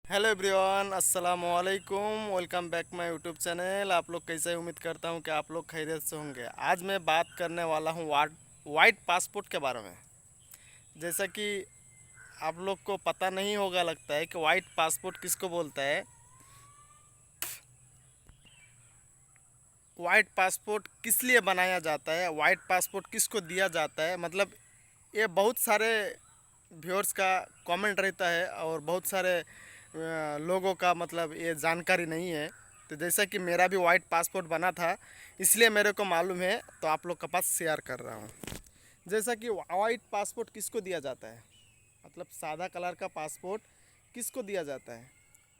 Hello everyone, अस्सलाम वालेकुम। Welcome back my YouTube channel. आप लोग कैसे हैं? उम्मीद करता हूं कि आप लोग खैरियत से होंगे। आज मैं बात करने वाला हूं वाइट पासपोर्ट के बारे में। जैसा कि आप लोग को पता नहीं होगा, लगता है कि वाइट पासपोर्ट किसको बोलता है। वाइट पासपोर्ट किस लिए बनाया जाता है, वाइट पासपोर्ट किसको दिया जाता है, मतलब ये बहुत सारे व्यूअर्स का कमेंट रहता है और बहुत सारे लोगों का मतलब ये जानकारी नहीं है। तो जैसा कि मेरा भी वाइट पासपोर्ट बना था, इसलिए मेरे को मालूम है, तो आप लोग के पास शेयर कर रहा हूँ। जैसा कि वाइट पासपोर्ट किसको दिया जाता है, मतलब सादा कलर का पासपोर्ट किसको दिया जाता है?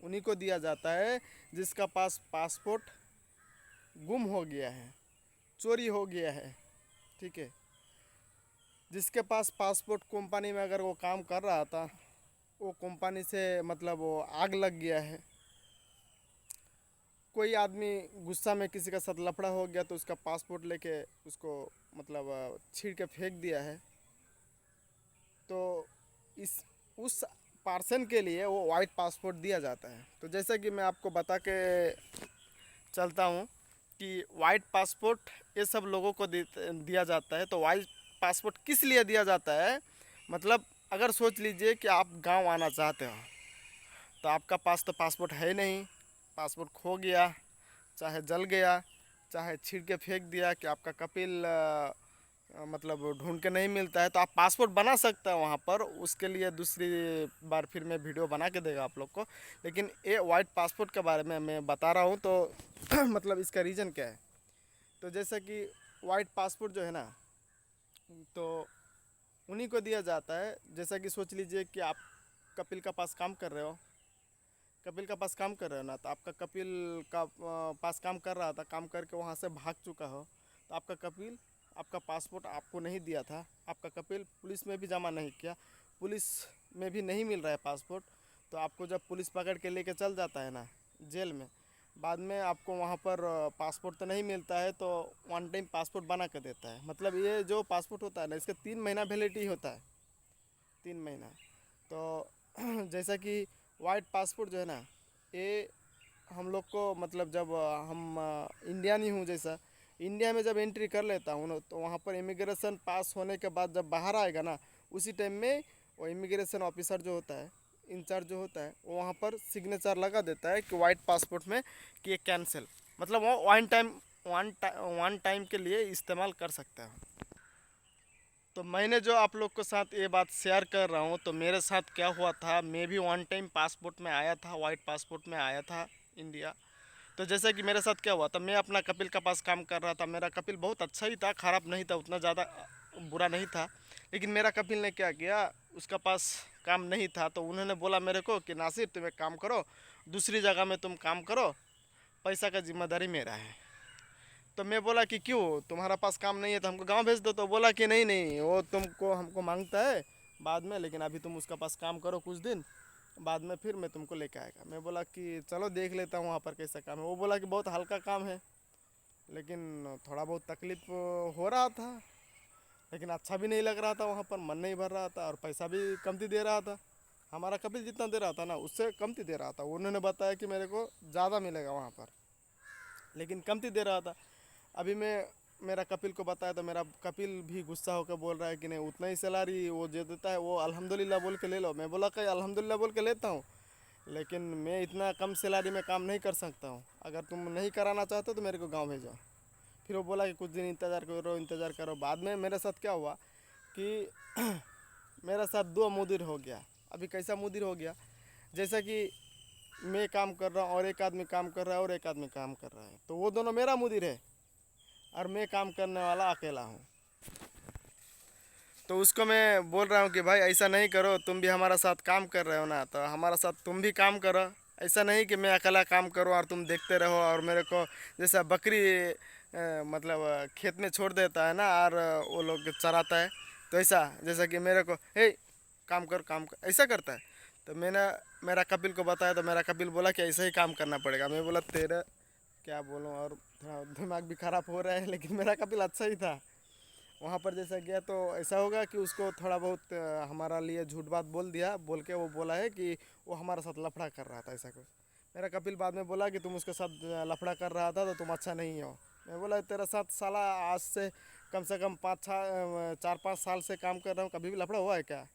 उन्हीं को दिया जाता है जिसका पास पासपोर्ट गुम हो गया है, चोरी हो गया है। ठीक है, जिसके पास पासपोर्ट कंपनी में अगर वो काम कर रहा था, वो कंपनी से मतलब वो आग लग गया है, कोई आदमी गुस्सा में किसी का साथ लफड़ा हो गया तो उसका पासपोर्ट लेके उसको मतलब छीड़ के फेंक दिया है, तो इस उस पर्सन के लिए वो वाइट पासपोर्ट दिया जाता है। तो जैसा कि मैं आपको बता के चलता हूँ कि वाइट पासपोर्ट ये सब लोगों को दिया जाता है। तो वाइट पासपोर्ट किस लिए दिया जाता है, मतलब अगर सोच लीजिए कि आप गांव आना चाहते हो, तो आपका पास तो पासपोर्ट है नहीं, पासपोर्ट खो गया, चाहे जल गया, चाहे छीड़ के फेंक दिया कि आपका कपिल मतलब ढूंढ के नहीं मिलता है, तो आप पासपोर्ट बना सकते हैं वहाँ पर। उसके लिए दूसरी बार फिर मैं वीडियो बना के देगा आप लोग को। लेकिन ये वाइट पासपोर्ट के बारे में मैं बता रहा हूँ, तो मतलब इसका रीज़न क्या है। तो जैसा कि वाइट पासपोर्ट जो है ना, तो उन्हीं को दिया जाता है। जैसा कि सोच लीजिए कि आप कपिल का पास काम कर रहे हो, कपिल का पास काम कर रहे हो ना, तो आपका कपिल का पास काम कर रहा था, काम करके वहाँ से भाग चुका हो, तो आपका कपिल आपका पासपोर्ट आपको नहीं दिया था, आपका कपिल पुलिस में भी जमा नहीं किया, पुलिस में भी नहीं मिल रहा है पासपोर्ट, तो आपको जब पुलिस पकड़ के लेके चल जाता है ना जेल में, बाद में आपको वहाँ पर पासपोर्ट तो नहीं मिलता है, तो वन टाइम पासपोर्ट बना कर देता है। मतलब ये जो पासपोर्ट होता है ना, इसका 3 महीना वैलिडिटी होता है, 3 महीना। तो जैसा कि वाइट पासपोर्ट जो है ना, ये हम लोग को मतलब जब हम इंडियन ही हूँ, जैसा इंडिया में जब एंट्री कर लेता हूँ ना, तो वहाँ पर इमिग्रेशन पास होने के बाद जब बाहर आएगा ना, उसी टाइम में वो इमिग्रेशन ऑफिसर जो होता है, इंचार्ज जो होता है, वो वहाँ पर सिग्नेचर लगा देता है कि वाइट पासपोर्ट में कि ये कैंसिल, मतलब वो वन टाइम के लिए इस्तेमाल कर सकता है। तो मैंने जो आप लोग के साथ ये बात शेयर कर रहा हूँ, तो मेरे साथ क्या हुआ था, मैं भी वन टाइम पासपोर्ट में आया था, वाइट पासपोर्ट में आया था इंडिया। तो जैसे कि मेरे साथ क्या हुआ था, मैं अपना कपिल का पास काम कर रहा था, मेरा कपिल बहुत अच्छा ही था, ख़राब नहीं था, उतना ज़्यादा बुरा नहीं था। लेकिन मेरा कपिल ने क्या किया, उसका पास काम नहीं था, तो उन्होंने बोला मेरे को कि नासिर तुम एक काम करो, दूसरी जगह में तुम काम करो, पैसा का जिम्मेदारी मेरा है। तो मैं बोला कि क्यों, तुम्हारा पास काम नहीं है तो हमको गांव भेज दो। तो बोला कि नहीं नहीं, वो तुमको हमको मांगता है बाद में, लेकिन अभी तुम उसका पास काम करो कुछ दिन, बाद में फिर मैं तुमको लेके आएगा। मैं बोला कि चलो देख लेता हूँ वहाँ पर कैसा काम है। वो बोला कि बहुत हल्का काम है, लेकिन थोड़ा बहुत तकलीफ हो रहा था, लेकिन अच्छा भी नहीं लग रहा था, वहाँ पर मन नहीं भर रहा था, और पैसा भी कमती दे रहा था। हमारा कपिल जितना दे रहा था ना, उससे कमती दे रहा था। उन्होंने बताया कि मेरे को ज़्यादा मिलेगा वहाँ पर, लेकिन कमती दे रहा था। अभी मैं मेरा कपिल को बताया, तो मेरा कपिल भी गुस्सा होकर बोल रहा है कि नहीं, उतना ही सैलरी वो जो देता है वो अल्हम्दुलिल्लाह बोल के ले लो। मैं बोला कि अल्हम्दुलिल्लाह बोल के लेता हूँ, लेकिन मैं इतना कम सैलरी में काम नहीं कर सकता हूँ। अगर तुम नहीं कराना चाहते तो मेरे को गांव भेजो। फिर वो बोला कि कुछ दिन इंतज़ार करो, इंतज़ार करो। बाद में मेरे साथ क्या हुआ कि मेरा साथ दो मुदिर हो गया। अभी कैसा मुदिर हो गया, जैसा कि मैं काम कर रहा हूँ और एक आदमी काम कर रहा है और एक आदमी काम कर रहा है, तो वो दोनों मेरा मुदिर है और मैं काम करने वाला अकेला हूँ। तो उसको मैं बोल रहा हूँ कि भाई ऐसा नहीं करो, तुम भी हमारा साथ काम कर रहे हो ना, तो हमारा साथ तुम भी काम करो। ऐसा नहीं कि मैं अकेला काम करूँ और तुम देखते रहो, और मेरे को जैसा बकरी मतलब खेत में छोड़ देता है ना, और वो लोग चराता है, तो ऐसा जैसा कि मेरे को हे काम कर काम कर ऐसा करता है। तो मैंने मेरा कपिल को बताया, तो मेरा कपिल बोला कि ऐसा ही काम करना पड़ेगा। मैं बोला तेरा क्या बोलूँ, और थोड़ा दिमाग भी ख़राब हो रहा है, लेकिन मेरा कपिल अच्छा ही था। वहाँ पर जैसा गया तो ऐसा होगा कि उसको थोड़ा बहुत हमारा लिए झूठ बात बोल दिया, बोल के वो बोला है कि वो हमारे साथ लफड़ा कर रहा था ऐसा कुछ। मेरा कपिल बाद में बोला कि तुम उसके साथ लफड़ा कर रहा था तो तुम अच्छा नहीं हो। मैं बोला तेरे साथ साला आज से कम 4-5 साल से काम कर रहा हूँ, कभी भी लफड़ा हुआ है क्या?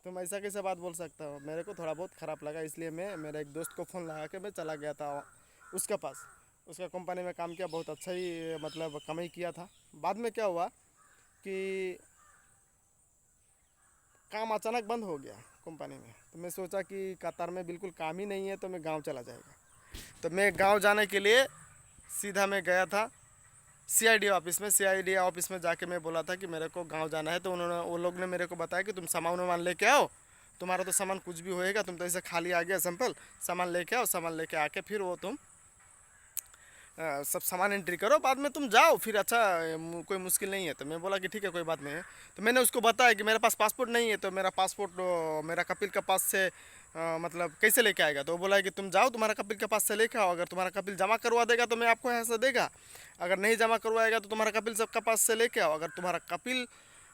तुम ऐसा कैसे बात बोल सकते हो? मेरे को थोड़ा बहुत ख़राब लगा, इसलिए मैं मेरे एक दोस्त को फ़ोन लगा के मैं चला गया था उसके पास। उसका कंपनी में काम किया, बहुत अच्छा ही मतलब कमाई किया था। बाद में क्या हुआ कि काम अचानक बंद हो गया कंपनी में। तो मैं सोचा कि कतार में बिल्कुल काम ही नहीं है तो मैं गांव चला जाएगा। तो मैं गांव जाने के लिए सीधा मैं गया था सीआईडी ऑफिस में। सीआईडी ऑफिस में जाके मैं बोला था कि मेरे को गांव जाना है। तो उन्होंने वो लोग ने मेरे को बताया कि तुम सामान वामान लेके आओ, तुम्हारा तो सामान कुछ भी होएगा, तुम तो ऐसे खाली आ गया सिंपल। सामान लेके आओ, सामान लेके आके फिर वो तुम सब सामान एंट्री करो, बाद में तुम जाओ फिर। अच्छा कोई मुश्किल नहीं है। तो मैं बोला कि ठीक है कोई बात नहीं है। तो मैंने उसको बताया कि मेरे पास पासपोर्ट नहीं है, तो मेरा पासपोर्ट मेरा कपिल के पास से मतलब कैसे लेके आएगा? तो वो बोला कि तुम जाओ, तुम्हारा कपिल के पास से लेके आओ, अगर तुम्हारा कपिल जमा करवा देगा तो मैं आपको यहाँ से देगा, अगर नहीं जमा करवाएगा तो तुम्हारा कपिल सबके पास से लेके आओ। अगर तुम्हारा कपिल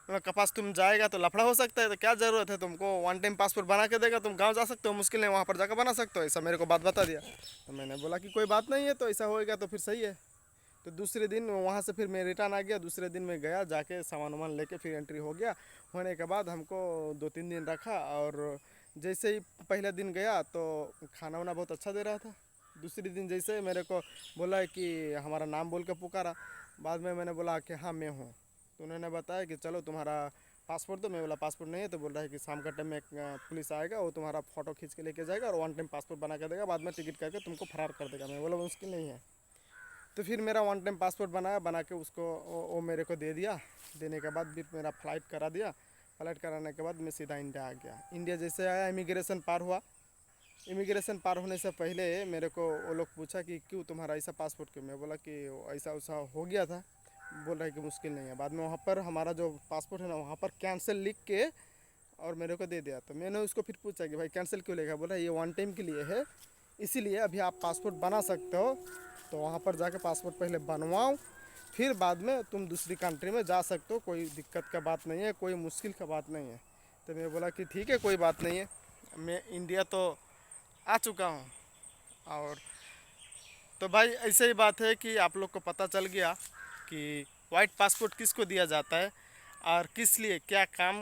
के पास तुम जाएगा तो लफड़ा हो सकता है, तो क्या ज़रूरत है तुमको? वन टाइम पासपोर्ट बना के देगा, तुम गांव जा सकते हो, मुश्किल नहीं वहाँ पर जाकर बना सकते हो। ऐसा मेरे को बात बता दिया। तो मैंने बोला कि कोई बात नहीं है, तो ऐसा होएगा तो फिर सही है। तो दूसरे दिन वहाँ से फिर मैं रिटर्न आ गया। दूसरे दिन मैं गया, जाके सामान वामान लेके फिर एंट्री हो गया। होने के बाद हमको 2-3 दिन रखा, और जैसे ही पहले दिन गया तो खाना वाना बहुत अच्छा दे रहा था। दूसरे दिन जैसे मेरे को बोला है कि हमारा नाम बोल के पुकारा। बाद में मैंने बोला कि हाँ मैं हूँ। तो उन्होंने बताया कि चलो तुम्हारा पासपोर्ट दो। मैं बोला पासपोर्ट नहीं है। तो बोल रहा है कि शाम का टाइम में एक पुलिस आएगा, वो तुम्हारा फ़ोटो खींच के लेके जाएगा और वन टाइम पासपोर्ट बना के देगा, बाद में टिकट करके तुमको फरार कर देगा। मैं बोला मुश्किल नहीं है। तो फिर मेरा वन टाइम पासपोर्ट बना के उसको वो मेरे को दे दिया। देने के बाद फिर मेरा फ़्लाइट करा दिया। फ़्लाइट कराने के बाद मैं सीधा इंडिया आ गया। इंडिया जैसे आया, इमिग्रेशन पार हुआ। इमिग्रेशन पार होने से पहले मेरे को वो लोग पूछा कि क्यों तुम्हारा ऐसा पासपोर्ट क्यों? मैं बोला कि ऐसा वैसा हो गया था। बोल रहा है कि मुश्किल नहीं है। बाद में वहाँ पर हमारा जो पासपोर्ट है ना, वहाँ पर कैंसिल लिख के और मेरे को दे दिया। तो मैंने उसको फिर पूछा कि भाई कैंसिल क्यों लिखा? बोला ये वन टाइम के लिए है, इसीलिए अभी आप पासपोर्ट बना सकते हो। तो वहाँ पर जाके पासपोर्ट पहले बनवाओ, फिर बाद में तुम दूसरी कंट्री में जा सकते हो, कोई दिक्कत का बात नहीं है, कोई मुश्किल का बात नहीं है। तो मैं बोला कि ठीक है कोई बात नहीं है। मैं इंडिया तो आ चुका हूँ। और तो भाई ऐसे ही बात है कि आप लोग को पता चल गया कि वाइट पासपोर्ट किसको दिया जाता है और किस लिए क्या काम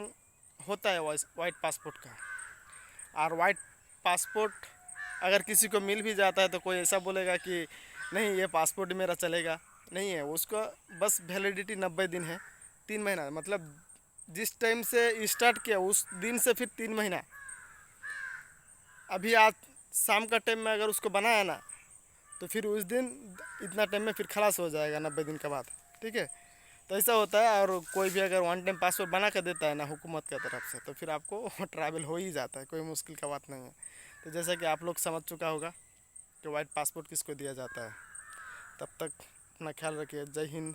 होता है वाइट पासपोर्ट का। और वाइट पासपोर्ट अगर किसी को मिल भी जाता है तो कोई ऐसा बोलेगा कि नहीं ये पासपोर्ट मेरा चलेगा, नहीं है। उसको बस वैलिडिटी 90 दिन है, 3 महीना। मतलब जिस टाइम से स्टार्ट किया उस दिन से फिर 3 महीना। अभी आज शाम का टाइम में अगर उसको बनाया ना, तो फिर उस दिन इतना टाइम में फिर खलास हो जाएगा 90 दिन के बाद। ठीक है, तो ऐसा होता है। और कोई भी अगर वन टाइम पासपोर्ट बना कर देता है ना हुकूमत की तरफ से, तो फिर आपको ट्रैवल हो ही जाता है, कोई मुश्किल का बात नहीं है। तो जैसा कि आप लोग समझ चुका होगा कि वाइट पासपोर्ट किसको दिया जाता है। तब तक अपना ख्याल रखिए। जय हिंद।